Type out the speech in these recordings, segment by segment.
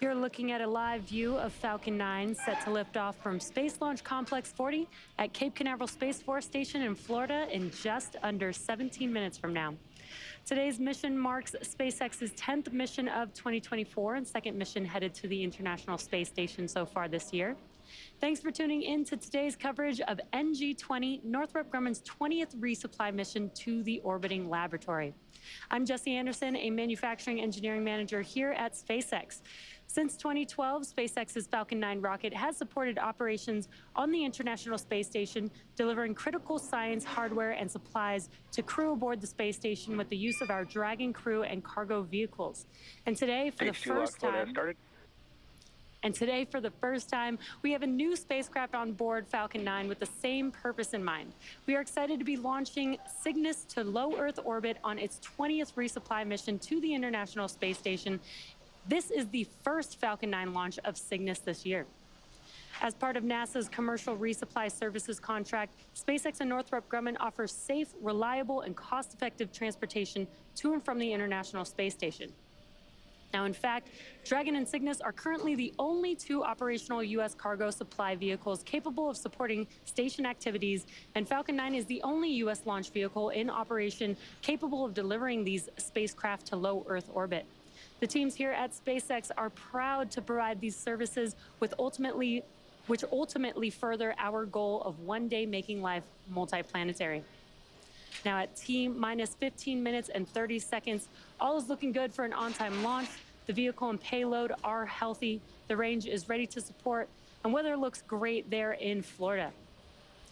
You're looking at a live view of Falcon 9 set to lift off from Space Launch Complex 40 at Cape Canaveral Space Force Station in Florida in just under 17 minutes from now. Today's mission marks SpaceX's 10th mission of 2024 and second mission headed to the International Space Station so far this year. Thanks for tuning in to today's coverage of NG-20, Northrop Grumman's 20th resupply mission to the orbiting laboratory. I'm Jessie Anderson, a manufacturing engineering manager here at SpaceX. Since 2012, SpaceX's Falcon 9 rocket has supported operations on the International Space Station, delivering critical science, hardware, and supplies to crew aboard the space station with the use of our Dragon crew and cargo vehicles. And today, for the first time, we have a new spacecraft on board Falcon 9 with the same purpose in mind. We are excited to be launching Cygnus to low Earth orbit on its 20th resupply mission to the International Space Station. This is the first Falcon 9 launch of Cygnus this year. As part of NASA's commercial resupply services contract, SpaceX and Northrop Grumman offer safe, reliable, and cost-effective transportation to and from the International Space Station. Now, in fact, Dragon and Cygnus are currently the only two operational U.S. cargo supply vehicles capable of supporting station activities, and Falcon 9 is the only U.S. launch vehicle in operation capable of delivering these spacecraft to low Earth orbit. The teams here at SpaceX are proud to provide these services which ultimately further our goal of one day making life multiplanetary. Now at T-minus 15 minutes and 30 seconds, all is looking good for an on-time launch. The vehicle and payload are healthy, the range is ready to support, and weather looks great there in Florida.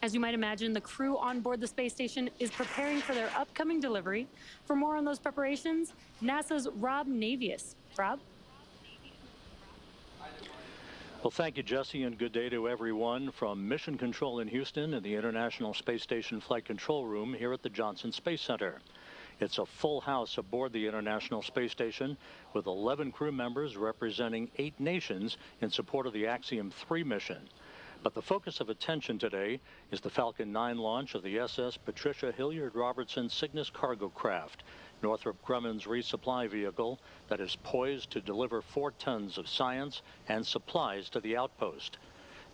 As you might imagine, the crew on board the space station is preparing for their upcoming delivery. For more on those preparations, NASA's Rob Navius. Rob? Well, thank you, Jesse, and good day to everyone from Mission Control in Houston and the International Space Station Flight Control Room here at the Johnson Space Center. It's a full house aboard the International Space Station with 11 crew members representing 8 nations in support of the Axiom 3 mission. But the focus of attention today is the Falcon 9 launch of the SS Patricia Hilliard Robertson Cygnus cargo craft, Northrop Grumman's resupply vehicle that is poised to deliver 4 tons of science and supplies to the outpost.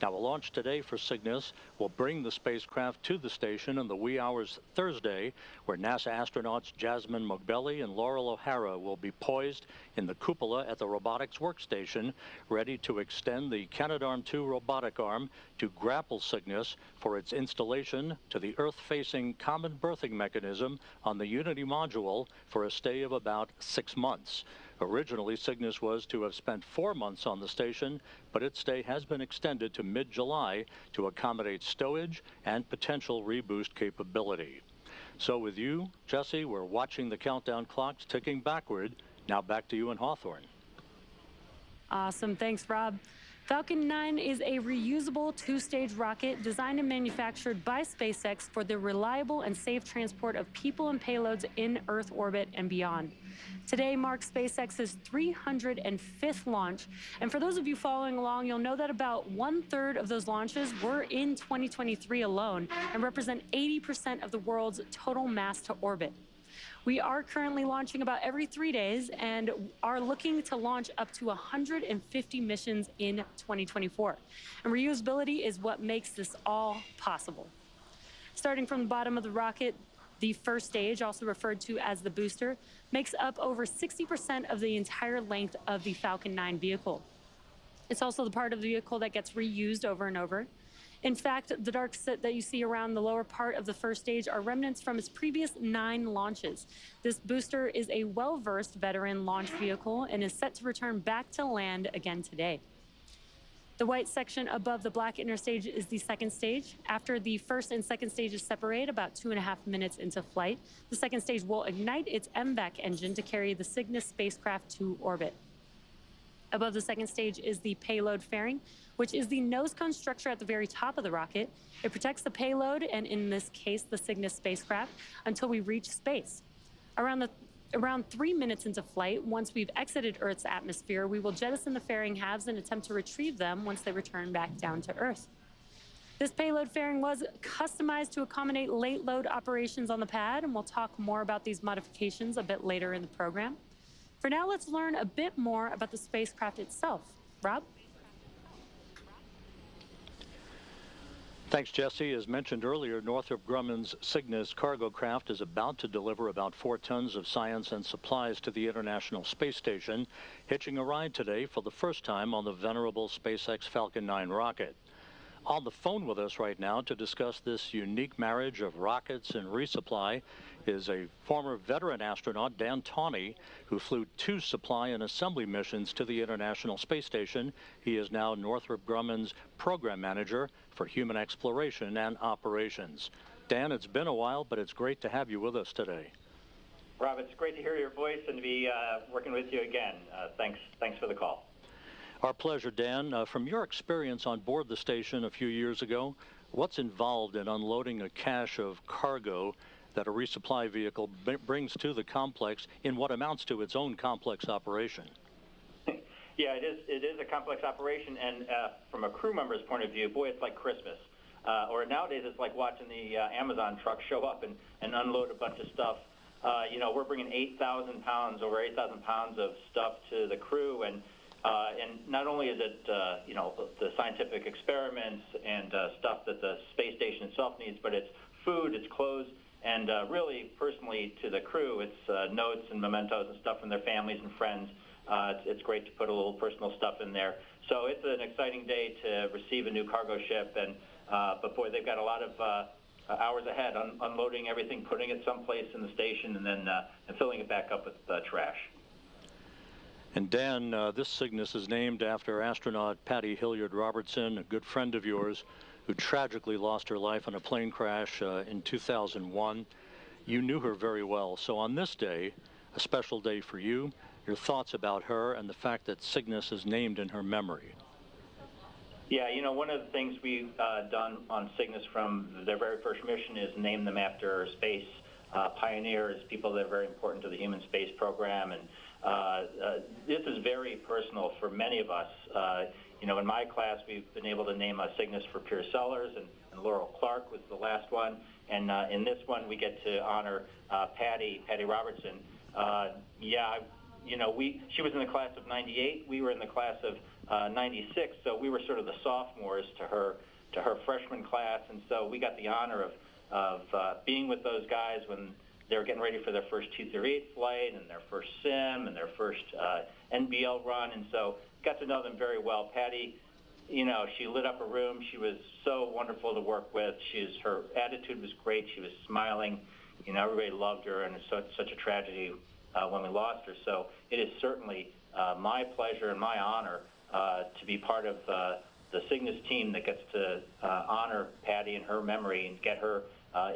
Now, a launch today for Cygnus will bring the spacecraft to the station in the wee hours Thursday, where NASA astronauts Jasmine Mogbelli and Laurel O'Hara will be poised in the cupola at the robotics workstation, ready to extend the Canadarm2 robotic arm to grapple Cygnus for its installation to the Earth-facing common berthing mechanism on the Unity module for a stay of about 6 months. Originally, Cygnus was to have spent 4 months on the station, but its stay has been extended to mid-July to accommodate stowage and potential reboost capability. So with you, Jesse, we're watching the countdown clocks ticking backward. Now back to you in Hawthorne. Awesome. Thanks, Rob. Falcon 9 is a reusable 2-stage rocket designed and manufactured by SpaceX for the reliable and safe transport of people and payloads in Earth orbit and beyond. Today marks SpaceX's 305th launch, and for those of you following along, you'll know that about 1/3 of those launches were in 2023 alone and represent 80% of the world's total mass to orbit. We are currently launching about every 3 days and are looking to launch up to 150 missions in 2024. And reusability is what makes this all possible. Starting from the bottom of the rocket, the first stage, also referred to as the booster, makes up over 60% of the entire length of the Falcon 9 vehicle. It's also the part of the vehicle that gets reused over and over. In fact, the dark soot that you see around the lower part of the first stage are remnants from its previous 9 launches. This booster is a well-versed veteran launch vehicle and is set to return back to land again today. The white section above the black inner stage is the second stage. After the first and second stages separate about 2.5 minutes into flight, the second stage will ignite its MVAC engine to carry the Cygnus spacecraft to orbit. Above the second stage is the payload fairing, which is the nose cone structure at the very top of the rocket. It protects the payload, and in this case, the Cygnus spacecraft, until we reach space. Around 3 minutes into flight, once we've exited Earth's atmosphere, we will jettison the fairing halves and attempt to retrieve them once they return back down to Earth. This payload fairing was customized to accommodate late load operations on the pad, and we'll talk more about these modifications a bit later in the program. For now, let's learn a bit more about the spacecraft itself. Rob? Thanks, Jesse. As mentioned earlier, Northrop Grumman's Cygnus cargo craft is about to deliver about 4 tons of science and supplies to the International Space Station, hitching a ride today for the first time on the venerable SpaceX Falcon 9 rocket. On the phone with us right now to discuss this unique marriage of rockets and resupply is a former veteran astronaut, Dan Tawney, who flew 2 supply and assembly missions to the International Space Station. He is now Northrop Grumman's program manager for human exploration and operations. Dan, it's been a while, but it's great to have you with us today. Rob, it's great to hear your voice and to be working with you again. Thanks for the call. Our pleasure, Dan. From your experience on board the station a few years ago, what's involved in unloading a cache of cargo that a resupply vehicle brings to the complex in what amounts to its own complex operation? Yeah, it is a complex operation, and from a crew member's point of view, boy, it's like Christmas. Or nowadays, it's like watching the Amazon truck show up and unload a bunch of stuff. We're bringing 8,000 pounds, over 8,000 pounds of stuff to the crew, and not only is it, the scientific experiments and stuff that the space station itself needs, but it's food, it's clothes, and really, personally, to the crew, it's notes and mementos and stuff from their families and friends. It's great to put a little personal stuff in there. So it's an exciting day to receive a new cargo ship, but boy, they've got a lot of hours ahead, unloading everything, putting it someplace in the station, and then and filling it back up with trash. And Dan, this Cygnus is named after astronaut Patty Hilliard Robertson, a good friend of yours, who tragically lost her life in a plane crash in 2001. You knew her very well. So on this day, a special day for you, your thoughts about her and the fact that Cygnus is named in her memory. Yeah, one of the things we've done on Cygnus from their very first mission is name them after space pioneers, people that are very important to the human space program. And this is very personal for many of us. In my class, we've been able to name a Cygnus for Pierce Sellers, and Laurel Clark was the last one. And in this one, we get to honor Patty Robertson. She was in the class of 98. We were in the class of 96, so we were sort of the sophomores to her freshman class, and so we got the honor of being with those guys when they were getting ready for their first 238 flight and their first sim and their first NBL run, and so got to know them very well. Patty, she lit up a room. She was so wonderful to work with. Her attitude was great. She was smiling. Everybody loved her, and it's such a tragedy when we lost her. So it is certainly my pleasure and my honor to be part of the Cygnus team that gets to honor Patty and her memory and get her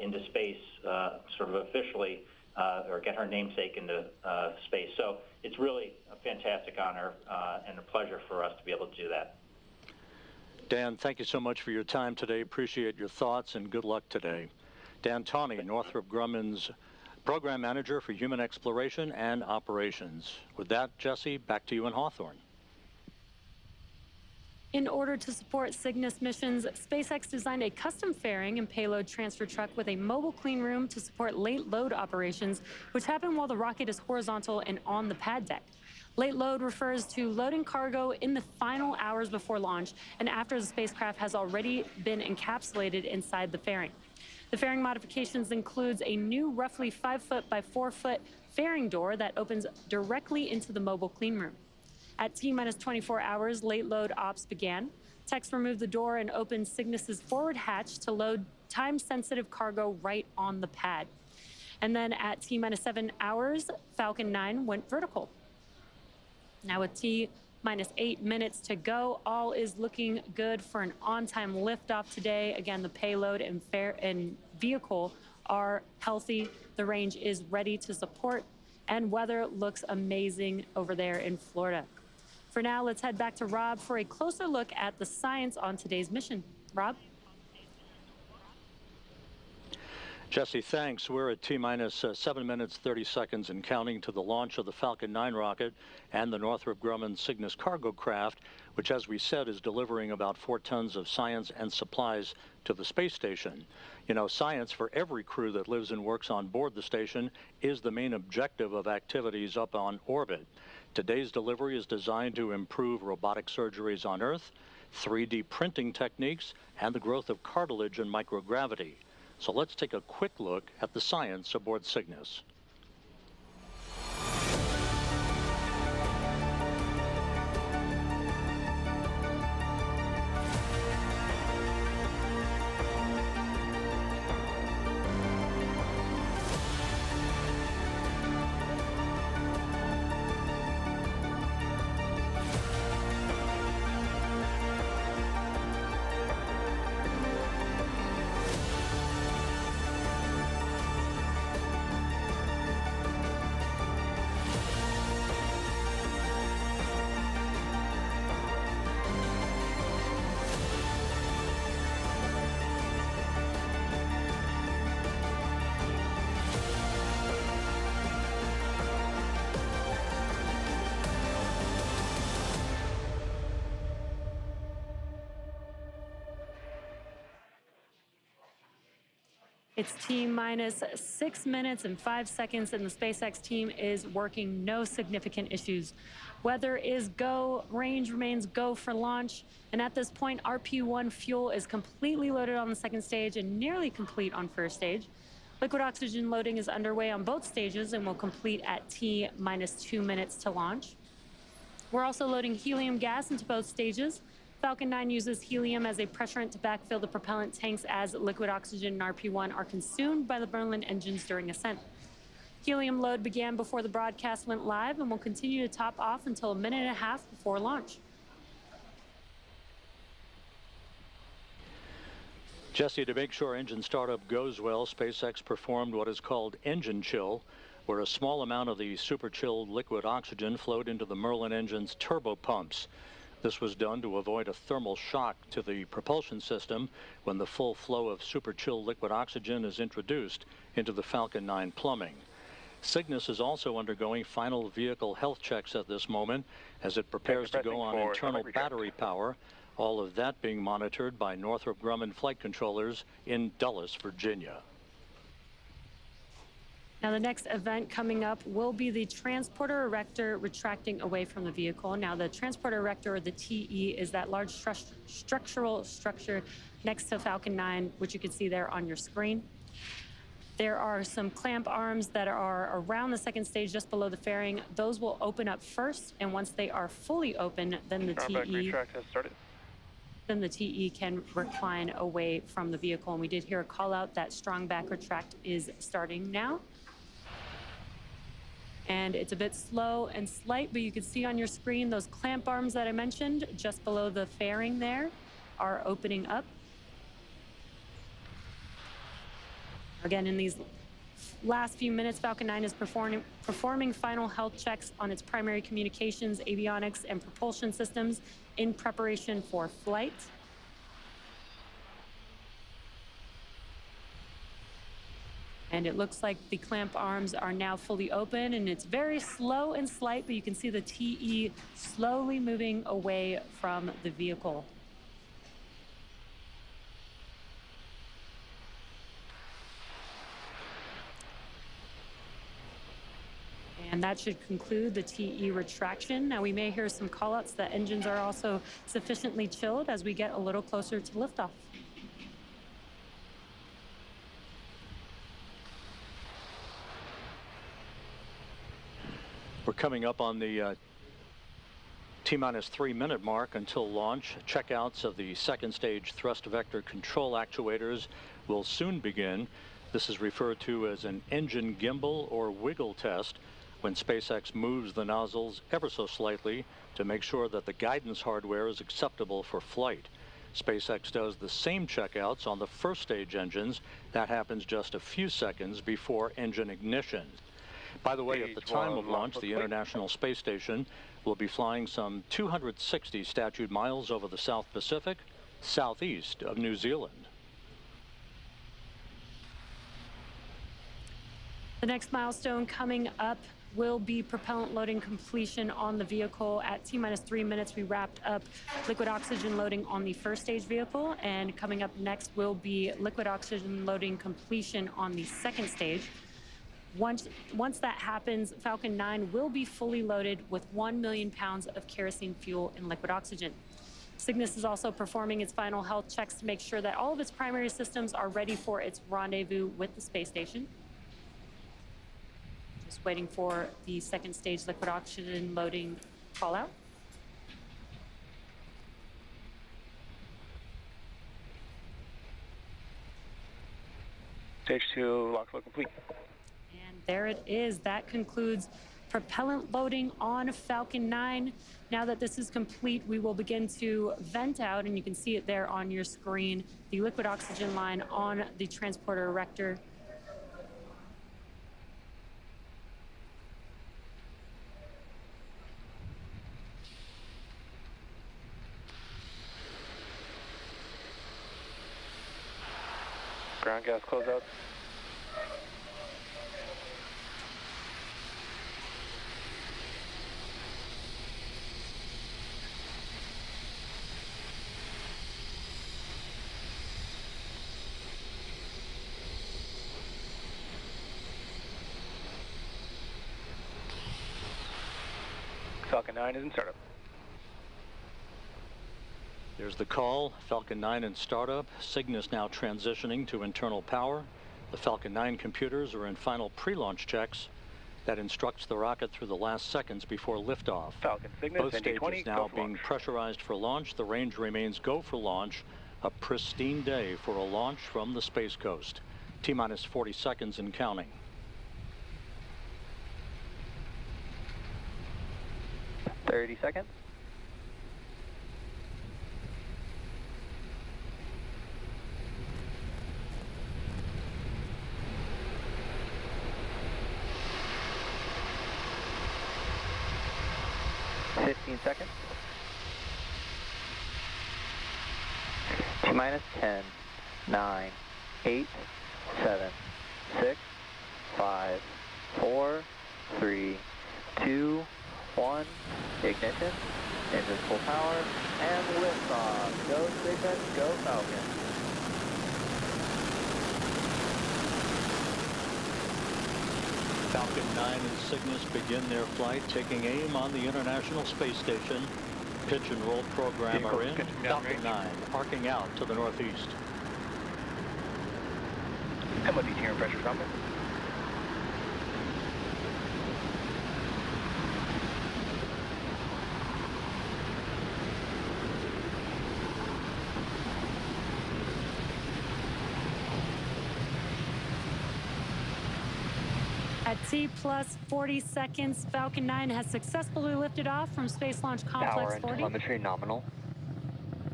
into space sort of officially, or get her namesake into space. So it's really a fantastic honor and a pleasure for us to be able to do that. Dan, thank you so much for your time today. Appreciate your thoughts and good luck today. Dan Tawney, Northrop Grumman's Program Manager for Human Exploration and Operations. With that, Jesse, back to you in Hawthorne. In order to support Cygnus missions, SpaceX designed a custom fairing and payload transfer truck with a mobile clean room to support late load operations, which happen while the rocket is horizontal and on the pad deck. Late load refers to loading cargo in the final hours before launch and after the spacecraft has already been encapsulated inside the fairing. The fairing modifications includes a new roughly 5-foot by 4-foot fairing door that opens directly into the mobile clean room. At T-24 hours, late load ops began. Techs removed the door and opened Cygnus's forward hatch to load time-sensitive cargo right on the pad. And then at T-7 hours, Falcon 9 went vertical. Now with T-8 minutes to go, all is looking good for an on-time liftoff today. Again, the payload and vehicle are healthy. The range is ready to support, and weather looks amazing over there in Florida. For now, let's head back to Rob for a closer look at the science on today's mission. Rob? Jesse, thanks. We're at T-minus 7 minutes, 30 seconds and counting to the launch of the Falcon 9 rocket and the Northrop Grumman Cygnus cargo craft, which, as we said, is delivering about 4 tons of science and supplies to the space station. You know, science for every crew that lives and works on board the station is the main objective of activities up on orbit. Today's delivery is designed to improve robotic surgeries on Earth, 3D printing techniques, and the growth of cartilage and microgravity. So let's take a quick look at the science aboard Cygnus. It's T-minus 6 minutes and 5 seconds, and the SpaceX team is working no significant issues. Weather is go, range remains go for launch, and at this point, RP-1 fuel is completely loaded on the second stage and nearly complete on first stage. Liquid oxygen loading is underway on both stages and will complete at T-minus 2 minutes to launch. We're also loading helium gas into both stages. Falcon 9 uses helium as a pressurant to backfill the propellant tanks as liquid oxygen and RP-1 are consumed by the Grumman engines during ascent. Helium load began before the broadcast went live and will continue to top off until a minute and a half before launch. Jesse, to make sure engine startup goes well, SpaceX performed what is called engine chill, where a small amount of the super chilled liquid oxygen flowed into the Merlin engine's turbopumps. This was done to avoid a thermal shock to the propulsion system when the full flow of super chilled liquid oxygen is introduced into the Falcon 9 plumbing. Cygnus is also undergoing final vehicle health checks at this moment as it prepares to go on internal battery power, all of that being monitored by Northrop Grumman flight controllers in Dulles, Virginia. Now, the next event coming up will be the transporter erector retracting away from the vehicle. Now, the transporter erector, or the TE, is that large structural structure next to Falcon 9, which you can see there on your screen. There are some clamp arms that are around the second stage just below the fairing. Those will open up first, and once they are fully open, then the TE can recline away from the vehicle. And we did hear a call out that strong back retract is starting now. And it's a bit slow and slight, but you can see on your screen those clamp arms that I mentioned just below the fairing there are opening up. Again, in these last few minutes, Falcon 9 is performing final health checks on its primary communications, avionics, and propulsion systems in preparation for flight. And it looks like the clamp arms are now fully open, and it's very slow and slight, but you can see the TE slowly moving away from the vehicle. And that should conclude the TE retraction. Now, we may hear some callouts that engines are also sufficiently chilled as we get a little closer to liftoff. We're coming up on the T-minus 3 minute mark until launch. Checkouts of the second stage thrust vector control actuators will soon begin. This is referred to as an engine gimbal or wiggle test, when SpaceX moves the nozzles ever so slightly to make sure that the guidance hardware is acceptable for flight. SpaceX does the same checkouts on the first stage engines. That happens just a few seconds before engine ignition. By the way, at the time of launch, the International Space Station will be flying some 260 statute miles over the South Pacific, southeast of New Zealand. The next milestone coming up will be propellant loading completion on the vehicle. At T-minus 3 minutes, we wrapped up liquid oxygen loading on the first stage vehicle, and coming up next will be liquid oxygen loading completion on the second stage. Once that happens, Falcon 9 will be fully loaded with 1 million pounds of kerosene fuel and liquid oxygen. Cygnus is also performing its final health checks to make sure that all of its primary systems are ready for its rendezvous with the space station. Just waiting for the second stage liquid oxygen loading call out. Stage 2, lock flow complete. And there it is. That concludes propellant loading on Falcon 9. Now that this is complete, we will begin to vent out, and you can see it there on your screen, the liquid oxygen line on the transporter erector. Ground gas closeout. Falcon 9 is in startup. There's the call. Falcon 9 in startup. Cygnus now transitioning to internal power. The Falcon 9 computers are in final pre-launch checks. That instructs the rocket through the last seconds before liftoff. Falcon Cygnus, Both stages now being pressurized for launch. The range remains go for launch. A pristine day for a launch from the Space Coast. T-minus 40 seconds and counting. 30 seconds. Seconds. T-minus 10, 9, 8, 7, 6, 5, 4, 3, 2, 1. Ignition. Engines full power. And liftoff. Go Cygnus, go Falcon. Falcon 9 and Cygnus begin their flight, taking aim on the International Space Station. Pitch and roll program are in. Falcon 9 arcing out to the northeast. MOD tier and pressure coming. At T plus 40 seconds, Falcon 9 has successfully lifted off from Space Launch Complex Power and 40. telemetry nominal.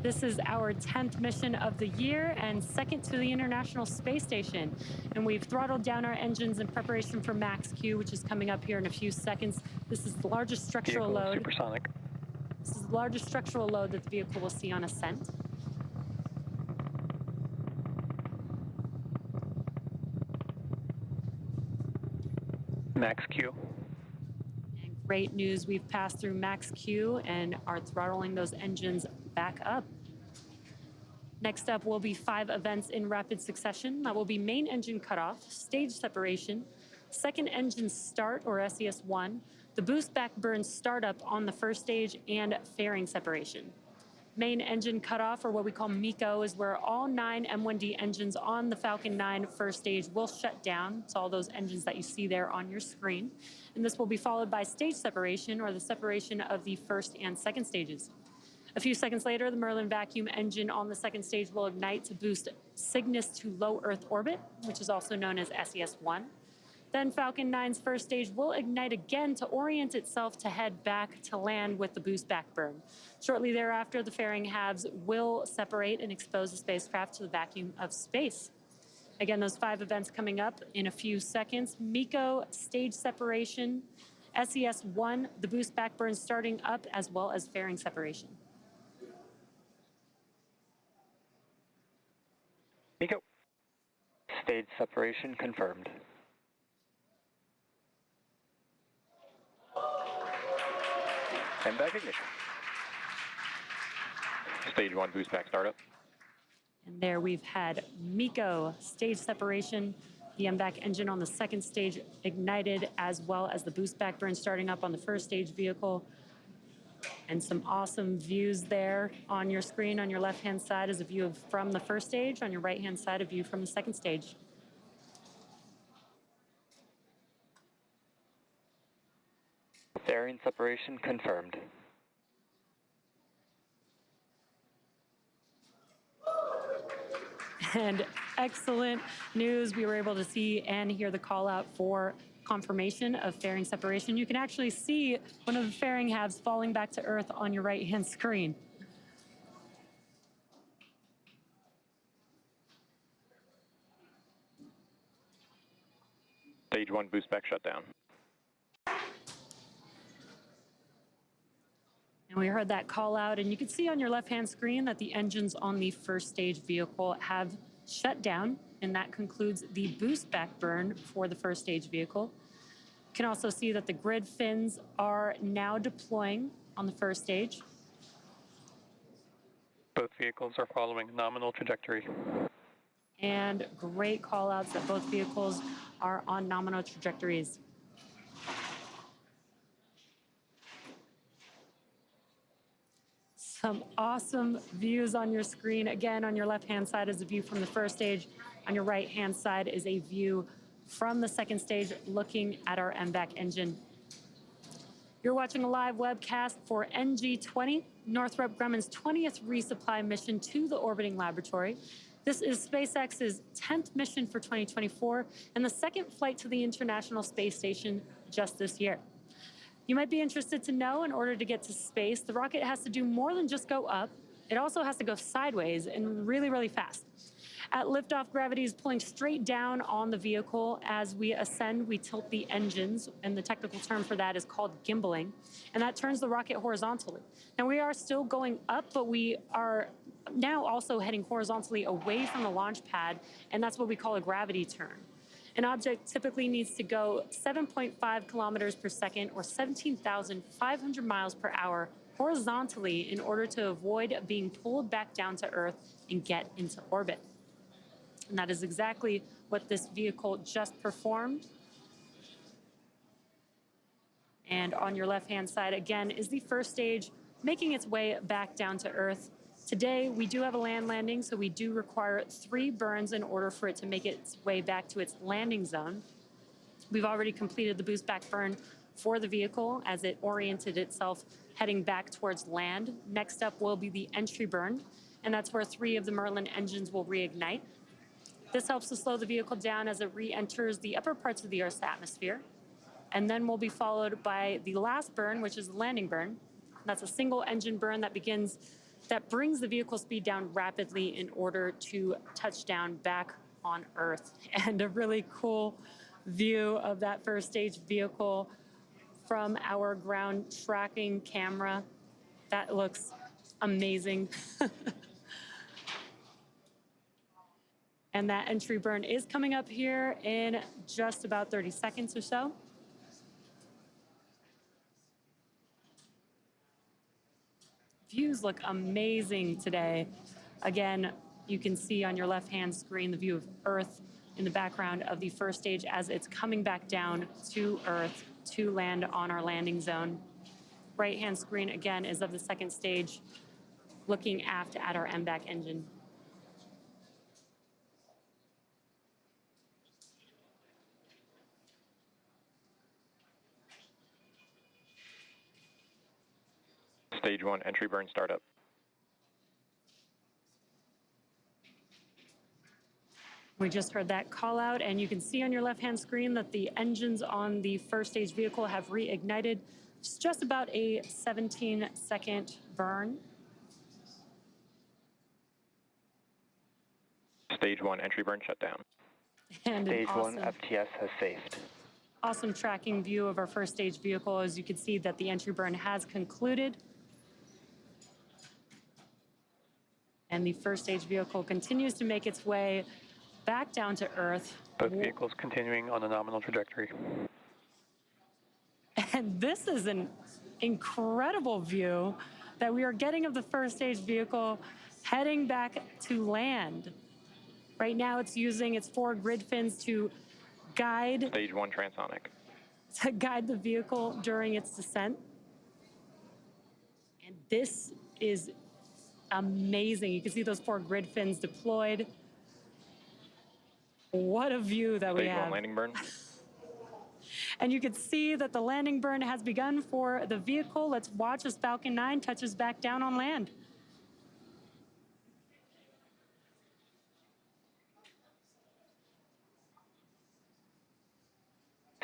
This is our 10th mission of the year and second to the International Space Station. And we've throttled down our engines in preparation for Max Q, which is coming up here in a few seconds. This is the largest structural load. Supersonic. This is the largest structural load that the vehicle will see on ascent. Max Q. And great news, we've passed through Max Q and are throttling those engines back up. Next up will be 5 events in rapid succession. That will be main engine cutoff, stage separation, second engine start, or SES-1, the boost back burn startup on the first stage, and fairing separation. Main engine cutoff, or what we call MECO, is where all 9 M1D engines on the Falcon 9 first stage will shut down. It's all those engines that you see there on your screen. And this will be followed by stage separation, or the separation of the first and second stages. A few seconds later, the Merlin vacuum engine on the second stage will ignite to boost Cygnus to low Earth orbit, which is also known as SES-1. Then Falcon 9's first stage will ignite again to orient itself to head back to land with the boost back burn. Shortly thereafter, the fairing halves will separate and expose the spacecraft to the vacuum of space. Again, those 5 events coming up in a few seconds. MECO, stage separation, SES-1, the boost back burn starting up, as well as fairing separation. MECO. Stage separation confirmed. And back ignition. Stage 1 boost back startup. And there we've had MECO stage separation, the MVAC engine on the second stage ignited, as well as the boost back burn starting up on the first stage vehicle. And some awesome views there on your screen. On your left-hand side is a view from the first stage. On your right-hand side, a view from the second stage. Fairing separation confirmed. And excellent news. We were able to see and hear the call out for confirmation of fairing separation. You can actually see one of the fairing halves falling back to Earth on your right-hand screen. Stage 1 boost back shutdown. And we heard that call out, and you can see on your left-hand screen that the engines on the first stage vehicle have shut down, and that concludes the boost back burn for the first stage vehicle. You can also see that the grid fins are now deploying on the first stage. Both vehicles are following nominal trajectory. And great call outs that both vehicles are on nominal trajectories. Some awesome views on your screen. Again, on your left-hand side is a view from the first stage. On your right-hand side is a view from the second stage looking at our MVAC engine. You're watching a live webcast for NG-20, Northrop Grumman's 20th resupply mission to the orbiting laboratory. This is SpaceX's 10th mission for 2024 and the second flight to the International Space Station just this year. You might be interested to know, in order to get to space, the rocket has to do more than just go up. It also has to go sideways and really, really fast. At liftoff, gravity is pulling straight down on the vehicle. As we ascend, we tilt the engines, and the technical term for that is called gimbaling, and that turns the rocket horizontally. Now, we are still going up, but we are now also heading horizontally away from the launch pad, and that's what we call a gravity turn. An object typically needs to go 7.5 kilometers per second or 17,500 miles per hour horizontally in order to avoid being pulled back down to Earth and get into orbit. And that is exactly what this vehicle just performed. And on your left-hand side, again, is the first stage making its way back down to Earth. Today, we do have a land landing, so we do require 3 burns in order for it to make its way back to its landing zone. We've already completed the boost back burn for the vehicle as it oriented itself heading back towards land. Next up will be the entry burn, and that's where 3 of the Merlin engines will reignite. This helps to slow the vehicle down as it re-enters the upper parts of the Earth's atmosphere. And then will be followed by the last burn, which is the landing burn. That's a single engine burn that brings the vehicle speed down rapidly in order to touch down back on Earth. And a really cool view of that first stage vehicle from our ground tracking camera. That looks amazing. And that entry burn is coming up here in just about 30 seconds or so. Views look amazing today. Again, you can see on your left-hand screen the view of Earth in the background of the first stage as it's coming back down to Earth to land on our landing zone. Right-hand screen, again, is of the second stage, looking aft at our MVAC engine. Stage 1 entry burn startup. We just heard that call out, and you can see on your left-hand screen that the engines on the first stage vehicle have reignited. It's just about a 17-second burn. Stage 1 entry burn shutdown. And Stage awesome, 1 FTS has saved. awesome tracking view of our first stage vehicle. As you can see that the entry burn has concluded. And the first stage vehicle continues to make its way back down to Earth. Both vehicles continuing on a nominal trajectory. And this is an incredible view that we are getting of the first stage vehicle heading back to land. Right now, it's using its 4 grid fins to guide Stage 1 transonic. the vehicle during its descent. And this is amazing. You can see those 4 grid fins deployed. What a view that we Stage 1 have. landing burn. And you can see that the landing burn has begun for the vehicle. Let's watch as Falcon 9 touches back down on land.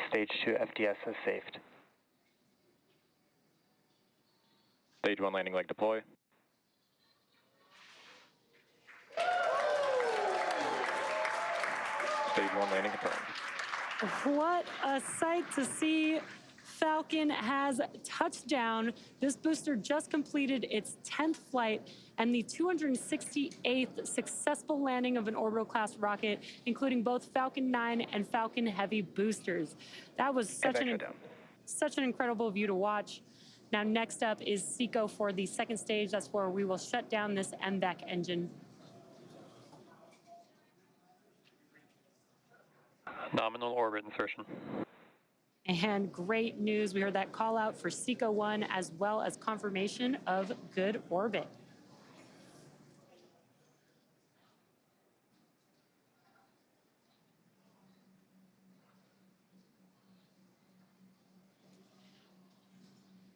Stage 2 FTS has safed. Stage 1 landing leg deploy. Stage 1 landing confirmed. What a sight to see. Falcon has touched down. This booster just completed its 10th flight and the 268th successful landing of an orbital class rocket, including both Falcon 9 and Falcon Heavy boosters. That was such an incredible view to watch. Now, next up is SECO for the second stage. That's where we will shut down this MVAC engine. Nominal orbit insertion. And great news, we heard that call out for SECO 1 as well as confirmation of good orbit.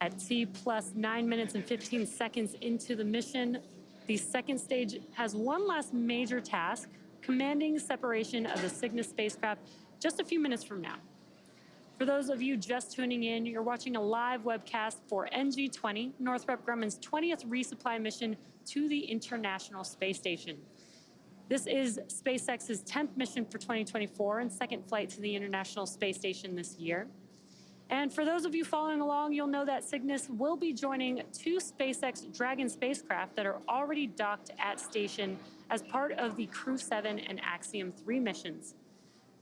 At T plus 9 minutes and 15 seconds into the mission, the second stage has one last major task, commanding separation of the Cygnus spacecraft just a few minutes from now. For those of you just tuning in, you're watching a live webcast for NG-20, Northrop Grumman's 20th resupply mission to the International Space Station. This is SpaceX's 10th mission for 2024 and second flight to the International Space Station this year. And for those of you following along, you'll know that Cygnus will be joining 2 SpaceX Dragon spacecraft that are already docked at station as part of the Crew 7 and Axiom 3 missions.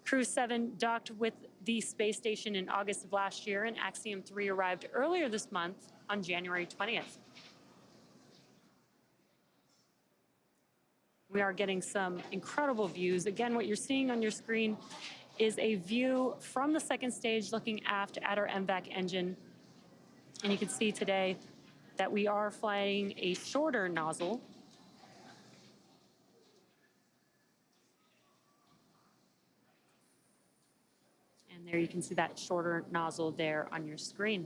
Crew 7 docked with the space station in August of last year, and Axiom 3 arrived earlier this month on January 20th. We are getting some incredible views. Again, what you're seeing on your screen is a view from the second stage looking aft at our MVAC engine. And you can see today that we are flying a shorter nozzle. And there you can see that shorter nozzle there on your screen.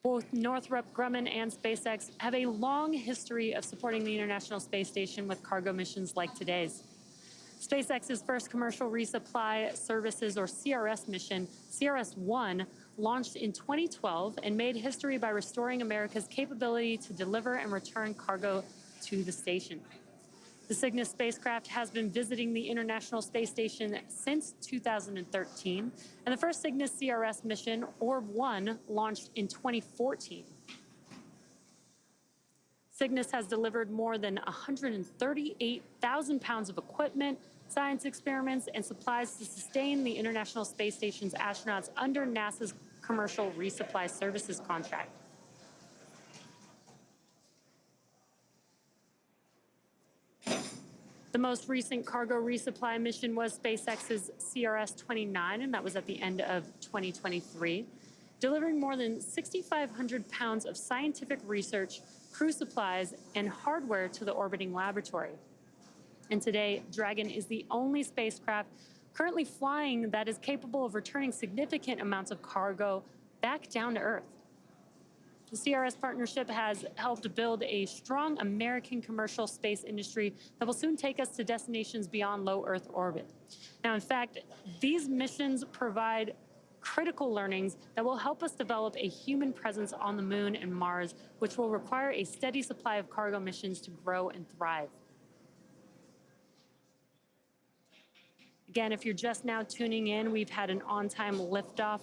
Both Northrop Grumman and SpaceX have a long history of supporting the International Space Station with cargo missions like today's. SpaceX's first commercial resupply services, or CRS mission, CRS-1, launched in 2012 and made history by restoring America's capability to deliver and return cargo to the station. The Cygnus spacecraft has been visiting the International Space Station since 2013, and the first Cygnus CRS mission, Orb-1, launched in 2014. Cygnus has delivered more than 138,000 pounds of equipment, science experiments, and supplies to sustain the International Space Station's astronauts under NASA's Commercial Resupply Services contract. The most recent cargo resupply mission was SpaceX's CRS-29, and that was at the end of 2023, delivering more than 6,500 pounds of scientific research, crew supplies, and hardware to the orbiting laboratory. And today, Dragon is the only spacecraft currently flying that is capable of returning significant amounts of cargo back down to Earth. The CRS partnership has helped build a strong American commercial space industry that will soon take us to destinations beyond low Earth orbit. Now, in fact, these missions provide critical learnings that will help us develop a human presence on the Moon and Mars, which will require a steady supply of cargo missions to grow and thrive. Again, if you're just now tuning in, we've had an on-time liftoff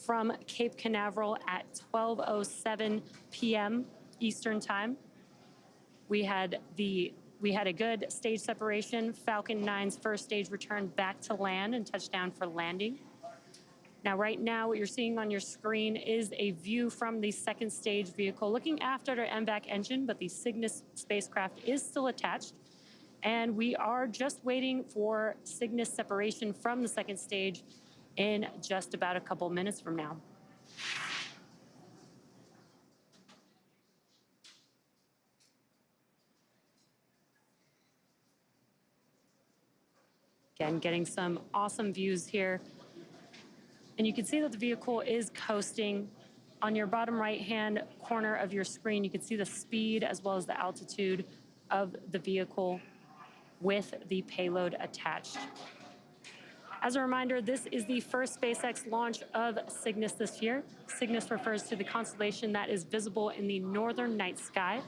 from Cape Canaveral at 12:07 p.m. Eastern Time. We had a good stage separation. Falcon 9's first stage returned back to land and touchdown for landing. Now, right now, what you're seeing on your screen is a view from the second stage vehicle looking after the MVAC engine, but the Cygnus spacecraft is still attached. And we are just waiting for Cygnus separation from the second stage in just about a couple minutes from now. Again, getting some awesome views here. And you can see that the vehicle is coasting. On your bottom right-hand corner of your screen, you can see the speed as well as the altitude of the vehicle with the payload attached. As a reminder, this is the first SpaceX launch of Cygnus this year. Cygnus refers to the constellation that is visible in the northern night sky.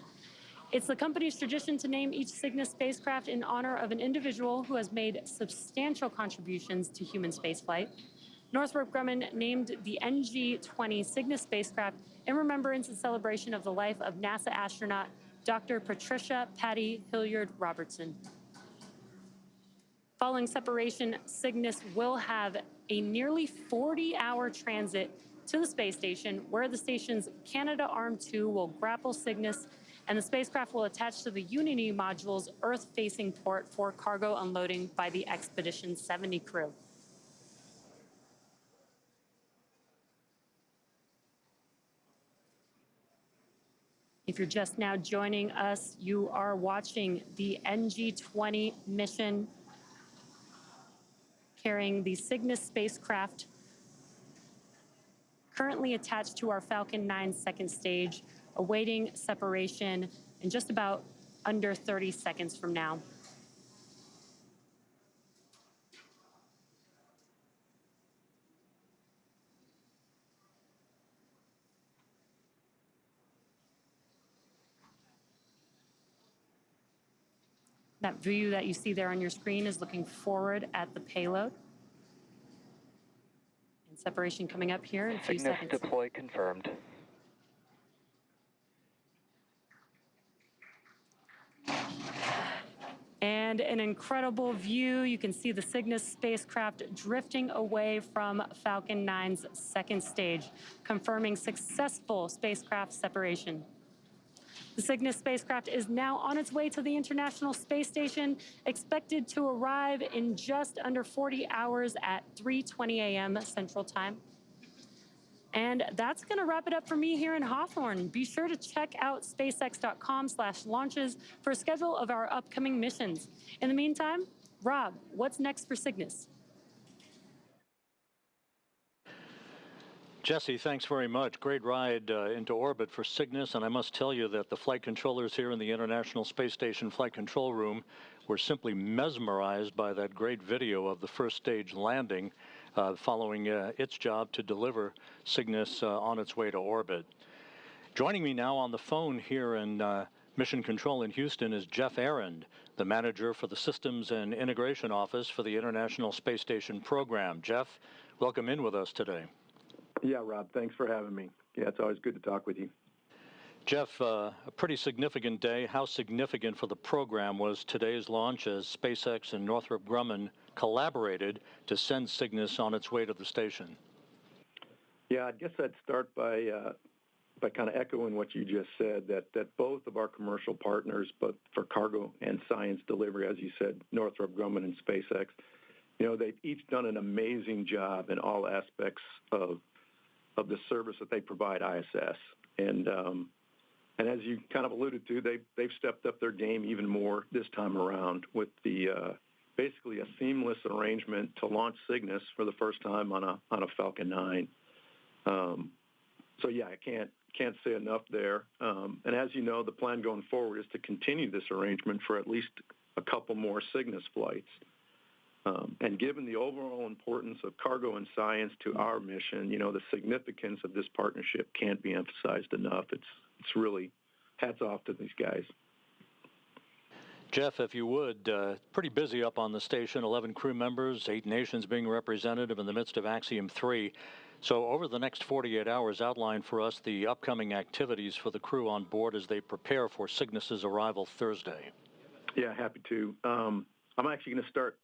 It's the company's tradition to name each Cygnus spacecraft in honor of an individual who has made substantial contributions to human spaceflight. Northrop Grumman named the NG-20 Cygnus spacecraft in remembrance and celebration of the life of NASA astronaut Dr. Patricia Patty Hilliard Robertson. Following separation, Cygnus will have a nearly 40-hour transit to the space station, where the station's Canadarm2 will grapple Cygnus, and the spacecraft will attach to the Unity module's Earth-facing port for cargo unloading by the Expedition 70 crew. If you're just now joining us, you are watching the NG-20 mission carrying the Cygnus spacecraft currently attached to our Falcon 9 second stage, awaiting separation in just about under 30 seconds from now. That view that you see there on your screen is looking forward at the payload. And separation coming up here in a few seconds. Cygnus deploy confirmed. And an incredible view. You can see the Cygnus spacecraft drifting away from Falcon 9's second stage, confirming successful spacecraft separation. The Cygnus spacecraft is now on its way to the International Space Station, expected to arrive in just under 40 hours at 3:20 a.m. Central Time. And that's going to wrap it up for me here in Hawthorne. Be sure to check out spacex.com/launches for a schedule of our upcoming missions. In the meantime, Rob, what's next for Cygnus? Jesse, thanks very much. Great ride into orbit for Cygnus, and I must tell you that the flight controllers here in the International Space Station Flight Control Room were simply mesmerized by that great video of the first stage landing following its job to deliver Cygnus on its way to orbit. Joining me now on the phone here in Mission Control in Houston is Jeff Arend, the manager for the Systems and Integration Office for the International Space Station program. Jeff, welcome in with us today. Yeah, Rob, thanks for having me. Yeah, it's always good to talk with you. Jeff, a pretty significant day. How significant for the program was today's launch as SpaceX and Northrop Grumman collaborated to send Cygnus on its way to the station? Yeah, I guess I'd start by kind of echoing what you just said, that both of our commercial partners, both for cargo and science delivery, as you said, Northrop Grumman and SpaceX, you know, they've each done an amazing job in all aspects of the service that they provide ISS. And as you kind of alluded to, they've stepped up their game even more this time around with the basically a seamless arrangement to launch Cygnus for the first time on a Falcon 9. So yeah, I can't say enough there. And as you know, the plan going forward is to continue this arrangement for at least a couple more Cygnus flights. And given the overall importance of cargo and science to our mission, you know, the significance of this partnership can't be emphasized enough. It's really hats off to these guys. Jeff, if you would, pretty busy up on the station, 11 crew members, 8 nations being represented in the midst of Axiom 3. So over the next 48 hours, outline for us the upcoming activities for the crew on board as they prepare for Cygnus's arrival Thursday. Yeah, happy to. I'm actually going to start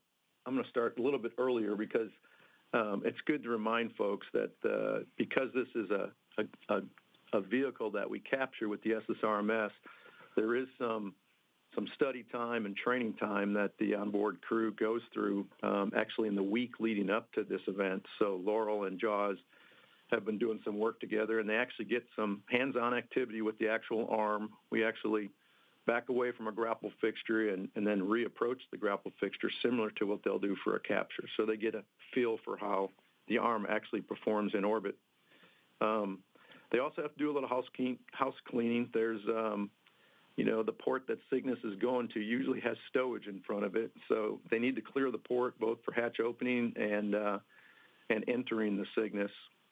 a little bit earlier because it's good to remind folks that because this is a vehicle that we capture with the SSRMS, there is some study time and training time that the onboard crew goes through actually in the week leading up to this event. So Laurel and Jaws have been doing some work together, and they actually get some hands-on activity with the actual arm. We actually back away from a grapple fixture and then reapproach the grapple fixture similar to what they'll do for a capture. So they get a feel for how the arm actually performs in orbit. They also have to do a little house cleaning. There's, the port that Cygnus is going to usually has stowage in front of it. So they need to clear the port both for hatch opening and entering the Cygnus.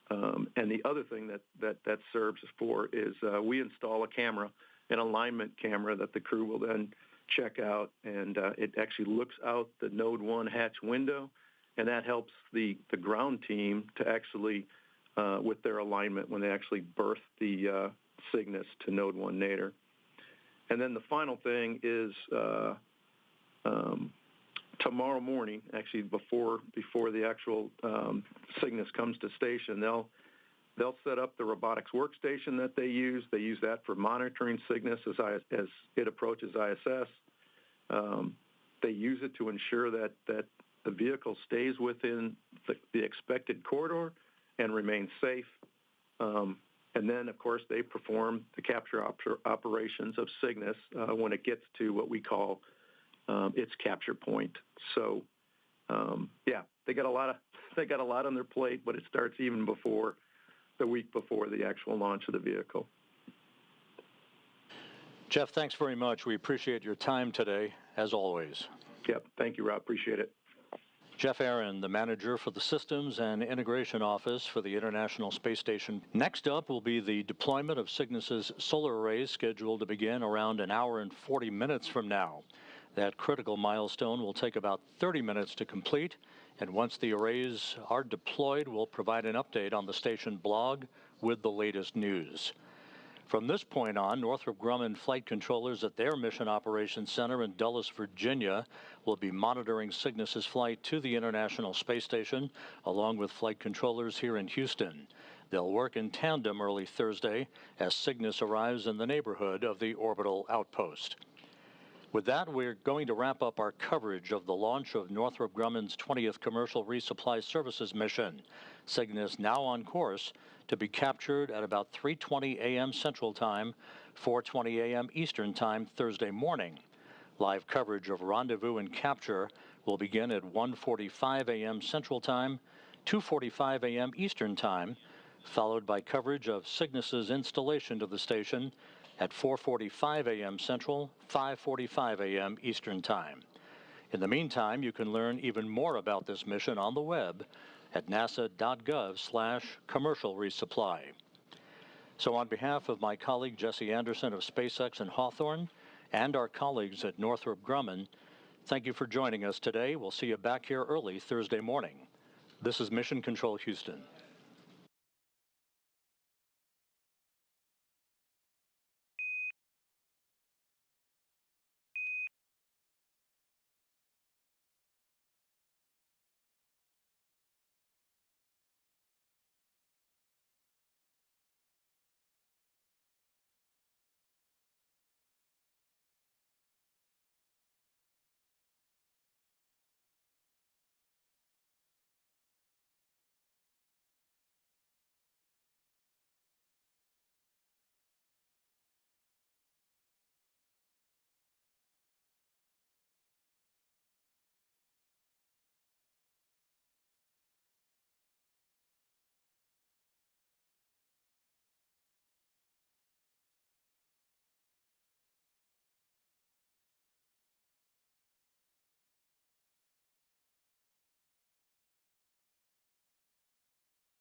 And the other thing that serves for is we install a camera, an alignment camera that the crew will then check out, and it actually looks out the Node 1 hatch window, and that helps the ground team to actually, with their alignment, when they actually berth the Cygnus to Node 1 nadir. And then the final thing is tomorrow morning, actually before the actual Cygnus comes to station, they'll set up the robotics workstation that they use. They use that for monitoring Cygnus as it approaches ISS. They use it to ensure that the vehicle stays within the expected corridor and remains safe. And then, of course, they perform the capture operations of Cygnus when it gets to what we call its capture point. So, they got a lot on their plate, but it starts even before the week before the actual launch of the vehicle. Jeff, thanks very much. We appreciate your time today, as always. Yep. Thank you, Rob. Appreciate it. Jeff Aaron, the manager for the Systems and Integration Office for the International Space Station. Next up will be the deployment of Cygnus's solar arrays, scheduled to begin around an hour and 40 minutes from now. That critical milestone will take about 30 minutes to complete, and once the arrays are deployed, we'll provide an update on the station blog with the latest news. From this point on, Northrop Grumman flight controllers at their Mission Operations Center in Dulles, Virginia, will be monitoring Cygnus's flight to the International Space Station, along with flight controllers here in Houston. They'll work in tandem early Thursday as Cygnus arrives in the neighborhood of the orbital outpost. With that, we're going to wrap up our coverage of the launch of Northrop Grumman's 20th Commercial Resupply Services mission. Cygnus now on course to be captured at about 3:20 a.m. Central Time, 4:20 a.m. Eastern Time Thursday morning. Live coverage of rendezvous and capture will begin at 1:45 a.m. Central Time, 2:45 a.m. Eastern Time, followed by coverage of Cygnus's installation to the station at 4:45 a.m. Central, 5:45 a.m. Eastern Time. In the meantime, you can learn even more about this mission on the web at nasa.gov/commercial resupply. So on behalf of my colleague Jesse Anderson of SpaceX in Hawthorne and our colleagues at Northrop Grumman, thank you for joining us today. We'll see you back here early Thursday morning. This is Mission Control Houston.